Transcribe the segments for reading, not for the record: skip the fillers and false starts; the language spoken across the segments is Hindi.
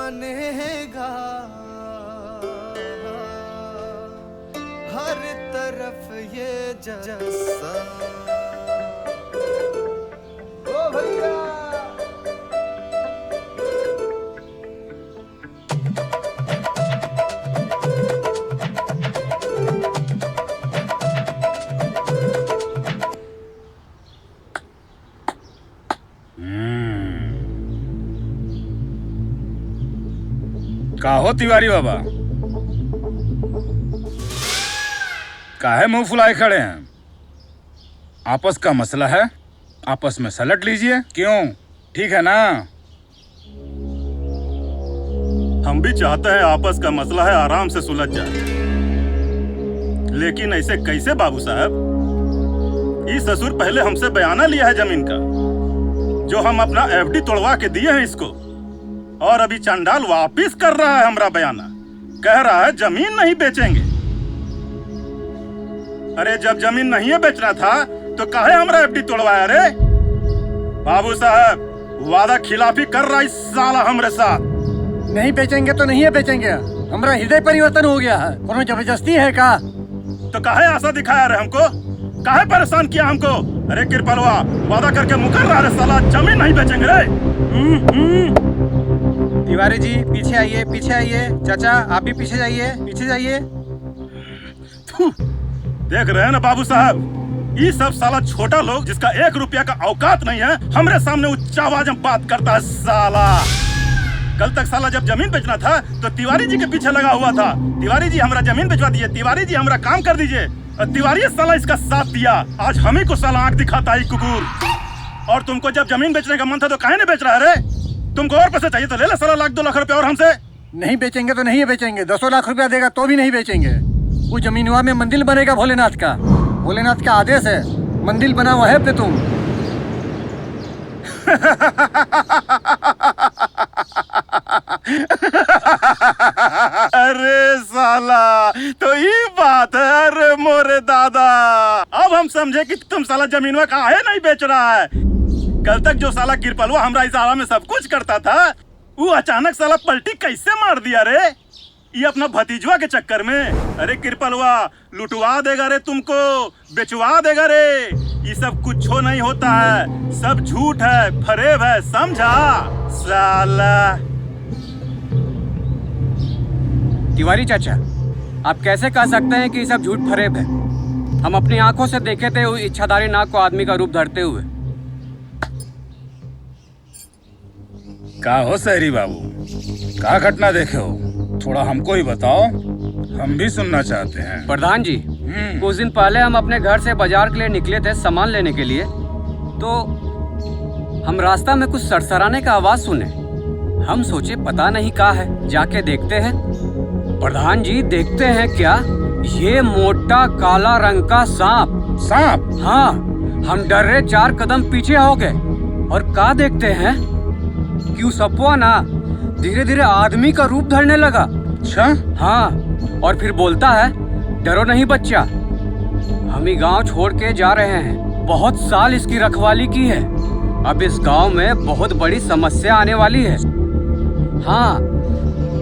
मानेगा, हर तरफ ये जलसा। ओ भैया का हो तिवारी बाबा, काहे मुंह फुलाए खड़े हैं? आपस का मसला है, आपस में सलट लीजिए। क्यों, ठीक है ना? हम भी चाहते हैं आपस का मसला है आराम से सुलझ जाए, लेकिन ऐसे कैसे बाबू साहब? ये ससुर पहले हमसे बयाना लिया है जमीन का, जो हम अपना एफडी तोड़वा के दिए हैं इसको, और अभी चंडाल वापिस कर रहा है हमरा बयाना। कह रहा है जमीन नहीं बेचेंगे। अरे जब जमीन नहीं बेचना था तो काहे हमरा एफडी तोड़वाया रे? बाबू साहब वादा खिलाफी कर रहा इस साला हमरे साथ। नहीं बेचेंगे तो नहीं है बेचेंगे। हमारा हृदय परिवर्तन हो गया है। कोनो जबरदस्ती है का? तो काहे आशा दिखाया रे हमको? काहे परेशान किया हमको? अरे कृपलवा वादा करके मुकर रहा रे साला, जमीन नहीं बेचेंगे रे। तिवारी जी पीछे आइए, पीछे आइए। चाचा आप भी पीछे जाइए, पीछे जाइए। देख रहे हैं ना बाबू साहब, ये सब साला छोटा लोग जिसका 1 रुपया का औकात नहीं है, हमरे सामने उच्च आवाज में बात करता है साला। कल तक साला जब जमीन बेचना था तो तिवारी जी के पीछे लगा हुआ था, तिवारी जी हमारा जमीन बेचवा दीजिए, तिवारी जी हमारा काम कर दीजिए। और तिवारी साला इसका साथ दिया। आज हम ही को साला आंख दिखाता है कुकुर। और तुमको जब जमीन बेचने का मन था तो काहे नहीं बेच रहा है रे? तुमको और पैसे चाहिए तो ले ले साला 1-2 लाख रुपया और हमसे। नहीं बेचेंगे तो नहीं बेचेंगे। 200 लाख रुपया देगा तो भी नहीं बेचेंगे। वो जमीनवा में मंदिर बनेगा भोलेनाथ का। भोलेनाथ का आदेश है, मंदिर बना हुआ है पे तुम। अरे साला तो ये बात है। अरे मोरे दादा, अब हम समझे कि तुम साला जमीनवा काहे नहीं बेच रहा है। कल तक जो साला किरपलवा हमरा इस आवा में सब कुछ करता था, वो अचानक साला पलटी कैसे मार दिया रे? ये अपना भतीजवा के चक्कर में। अरे किरपलवा लुटवा देगा रे तुमको, बेचवा देगा रे। ये सब कुछ हो नहीं होता है, सब झूठ है, फरेब है, समझा साला। तिवारी चाचा, आप कैसे कह सकते हैं कि ये सब झूठ फरेब है? हम अपनी आंखों से देखे थे उस इच्छाधारी नाग को आदमी का रूप धरते हुए। का हो सहरी बाबू, का घटना देखे हो? थोड़ा हमको ही बताओ, हम भी सुनना चाहते हैं। प्रधान जी, कुछ दिन पहले हम अपने घर से बाजार के लिए निकले थे सामान लेने के लिए, तो हम रास्ता में कुछ सरसराने का आवाज सुने। हम सोचे पता नहीं क्या है, जाके देखते हैं। प्रधान जी देखते हैं क्या, ये मोटा काला रंग का सांप। सांप? हाँ, हम डरे 4 कदम पीछे हो गए और क्या देखते हैं क्यों सपवा ना धीरे धीरे आदमी का रूप धरने लगा। अच्छा? हाँ, और फिर बोलता है डरो नहीं बच्चा, हम ही गांव छोड़ के जा रहे हैं। बहुत साल इसकी रखवाली की है, अब इस गांव में बहुत बड़ी समस्या आने वाली है। हाँ,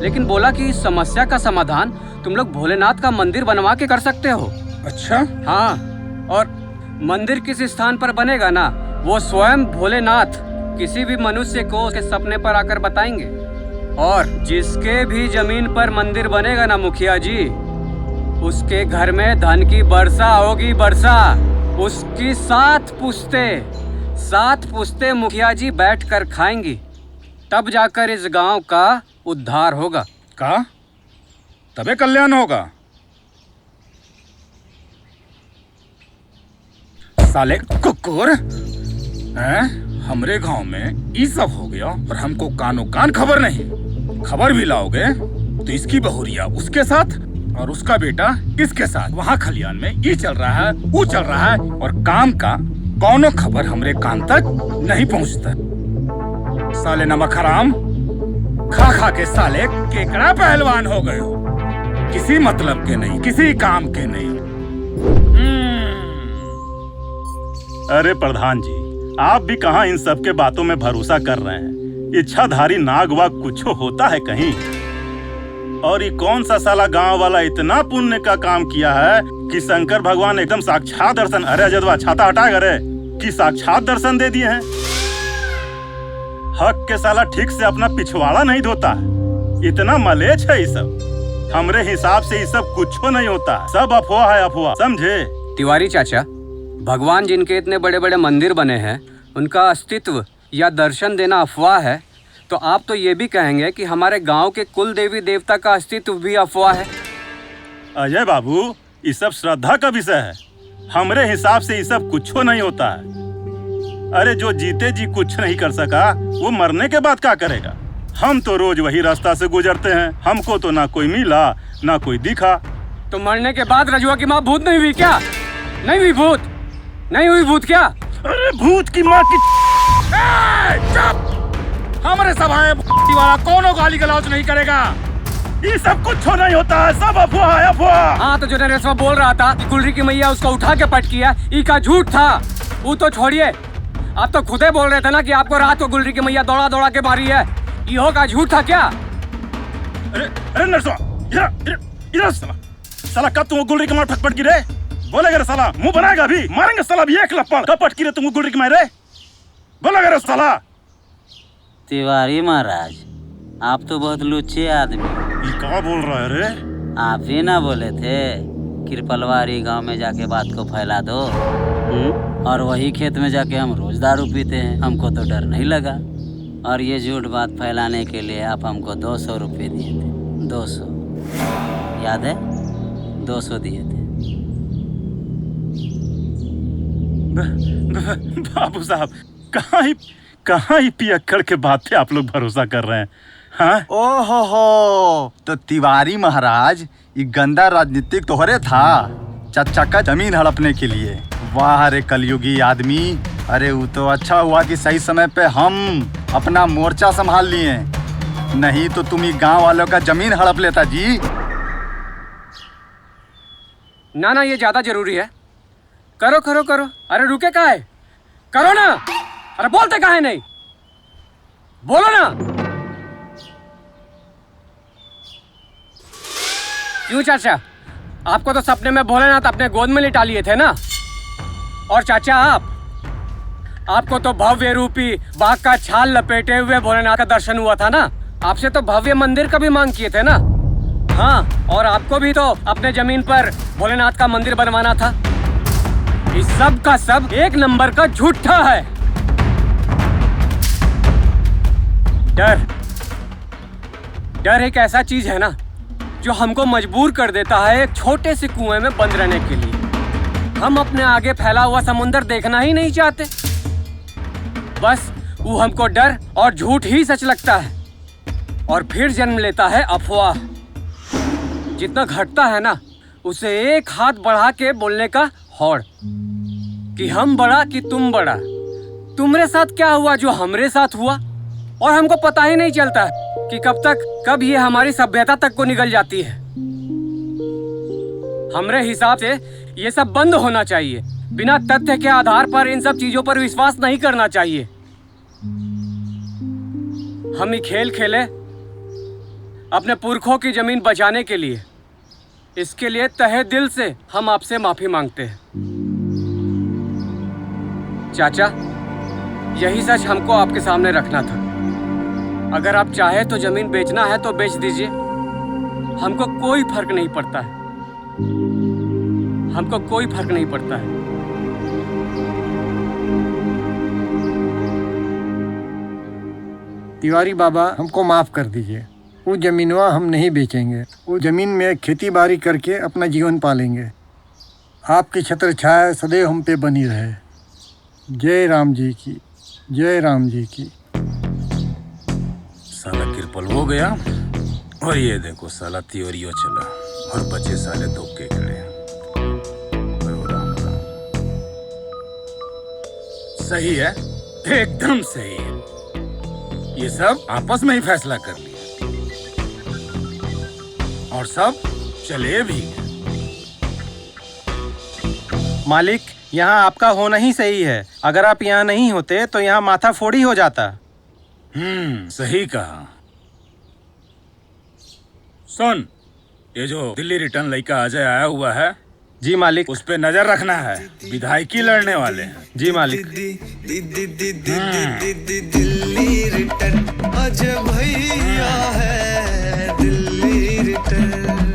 लेकिन बोला कि इस समस्या का समाधान तुम लोग भोलेनाथ का मंदिर बनवा के कर सकते हो। अच्छा? हाँ, और मंदिर किस स्थान पर बनेगा ना, वो स्वयं भोलेनाथ किसी भी मनुष्य को उसके सपने पर आकर बताएंगे। और जिसके भी जमीन पर मंदिर बनेगा ना मुखिया जी, उसके घर में धन की वर्षा होगी, वर्षा। उसकी 7 पुश्ते मुखिया जी बैठकर खाएंगी, तब जाकर इस गांव का उद्धार होगा। का? तबे कल्याण होगा। साले कुकुर, हैं? हमरे गांव में ये सब हो गया और हमको कानो कान खबर नहीं। खबर भी लाओगे तो इसकी बहुरिया उसके साथ और उसका बेटा इसके साथ। वहाँ खलियान में ये चल रहा है, वो चल रहा है, और काम का कौनो खबर हमरे कान तक नहीं पहुँचता। साले नमक हराम, खा खा के साले केकड़ा पहलवान हो गए हो। किसी मतलब के नहीं, किसी काम के नहीं। अरे प्रधान जी, आप भी कहाँ इन सब के बातों में भरोसा कर रहे हैं? इच्छाधारी नाग वाग कुछ होता है कहीं? और ये कौन सा साला गांव वाला इतना पुण्य का काम किया है कि शंकर भगवान एकदम साक्षात दर्शन, अरे अजदवा छाता हटा करे, कि साक्षात दर्शन दे दिए हैं। हक के साला ठीक से अपना पिछवाड़ा नहीं धोता है, इतना मलेच है ये सब। हमरे हिसाब से ये सब कुछ नहीं होता, सब अफवाह है, अफवाह, समझे? तिवारी चाचा, भगवान जिनके इतने बड़े बड़े मंदिर बने हैं, उनका अस्तित्व या दर्शन देना अफवाह है, तो आप तो ये भी कहेंगे कि हमारे गांव के कुल देवी देवता का अस्तित्व भी अफवाह है। अजय बाबू, ये सब श्रद्धा का विषय है। हमरे हिसाब से ये सब कुछ नहीं होता है। अरे जो जीते जी कुछ नहीं कर सका, वो मरने के बाद क्या करेगा? हम तो रोज वही रास्ता से गुजरते हैं, हमको तो ना कोई मिला ना कोई दिखा। तो मरने के बाद रजुआ की माँ भूत नहीं हुई क्या? नहीं हुई भूत? नहीं हुई भूत क्या? अरे भूत की माँ की चुप! हमारे सभाएं वाला कोनो गाली गलौज नहीं करेगा। ये सब कुछ नहीं होता है, सब अफवाह है, अफवाह। हाँ, तो जो नरेशवा बोल रहा था कि गुलरी की मैया उसको उठा के पट किया, ई का झूठ था। वो तो छोड़िए, आप तो खुदे बोल रहे थे ना कि आपको रात को गुलरी की मैया दौड़ा दौड़ा के मारी है। इहो का झूठ था क्या? अरे अरे नरसवा, इधर साला कब तुम गुलरी की मार फटफट की रे? बोलेगा रे साला, मुंह बनाएगा अभी, मारेंगे साला भी एक लपड़। कब पटकी रे तुम गुलरी की मार रे? बोलेगा रे साला। तिवारी महाराज, आप तो बहुत लुच्चे आदमी। ये क्या बोल रहा है रे? आप ही ना बोले थे कृपलवारी गांव में जाके बात को फैला दो, और वही खेत में जाके हम रोज दारू पीते हैं, हमको तो डर नहीं लगा। और ये झूठ बात फैलाने के लिए आप हमको 200 रुपये दिए थे। 200 याद है? 200 दिए थे। बाबू साहब, कहाँ ही पियक्कड़ के बात पे आप लोग भरोसा कर रहे हैं? हाँ? ओहो, तो तिवारी महाराज, ये गंदा राजनीतिक तोहरे था, चच्चा का जमीन हड़पने के लिए। वाह रे कलयुगी आदमी। अरे वो तो अच्छा हुआ कि सही समय पे हम अपना मोर्चा संभाल लिए, नहीं तो तुम ही गांव वालों का जमीन हड़प लेता जी। ना ना, ये ज्यादा जरूरी है। करो करो करो। अरे रुके का है? करो ना। अरे बोलते काहे नहीं? बोलो ना। क्यों चाचा, आपको तो सपने में भोलेनाथ अपने गोद में लिटा लिए थे ना? और चाचा आपको तो भव्य रूपी बाघ का छाल लपेटे हुए भोलेनाथ का दर्शन हुआ था ना? आपसे तो भव्य मंदिर का भी मांग किए थे ना? हाँ, और आपको भी तो अपने जमीन पर भोलेनाथ का मंदिर बनवाना था। इस सब का सब एक नंबर का झूठा है। डर एक ऐसा चीज है ना जो हमको मजबूर कर देता है एक छोटे से कुएं में बंद रहने के लिए। हम अपने आगे फैला हुआ समुंदर देखना ही नहीं चाहते। बस वो हमको डर और झूठ ही सच लगता है, और फिर जन्म लेता है अफवाह। जितना घटता है ना, उसे एक हाथ बढ़ा के बोलने का हौड़ कि हम बड़ा कि तुम बड़ा, तुम्हारे साथ क्या हुआ जो हमरे साथ हुआ, और हमको पता ही नहीं चलता कि कब ये हमारी सभ्यता तक को निकल जाती है। हमरे हिसाब से ये सब बंद होना चाहिए। बिना तथ्य के आधार पर इन सब चीजों पर विश्वास नहीं करना चाहिए। हम ही खेल खेले अपने पुरखों की जमीन बचाने के लिए। इसके लिए तहे दिल से हम आपसे माफी मांगते हैं। चाचा, यही सच हमको आपके सामने रखना था। अगर आप चाहे तो जमीन बेचना है तो बेच दीजिए, हमको कोई फर्क नहीं पड़ता है। हमको कोई फर्क नहीं पड़ता है। तिवारी बाबा, हमको माफ कर दीजिए। वो जमीनवा हम नहीं बेचेंगे। वो जमीन में खेती बाड़ी करके अपना जीवन पालेंगे। आपकी छत्र छाया सदैव हम पे बनी रहे। जय राम जी की, जय राम जी की। साला किरपल हो गया, और ये देखो साला तिवरियो चला, और बचे साले दो केकड़े। राम राम। सही है, एकदम सही है। ये सब आपस में ही फैसला कर लिया, और सब चले भी। मालिक, यहाँ आपका होना ही सही है। अगर आप यहाँ नहीं होते तो यहाँ माथा फोड़ी हो जाता। सही कहा। सुन, ये जो दिल्ली रिटर्न लड़का अजय आया हुआ है, जी मालिक। उस पे नजर रखना है, विधायकी लड़ने वाले हैं। जी मालिक। दिल्ली रिटर्न अजय भैया है, दिल्ली रिटर्न।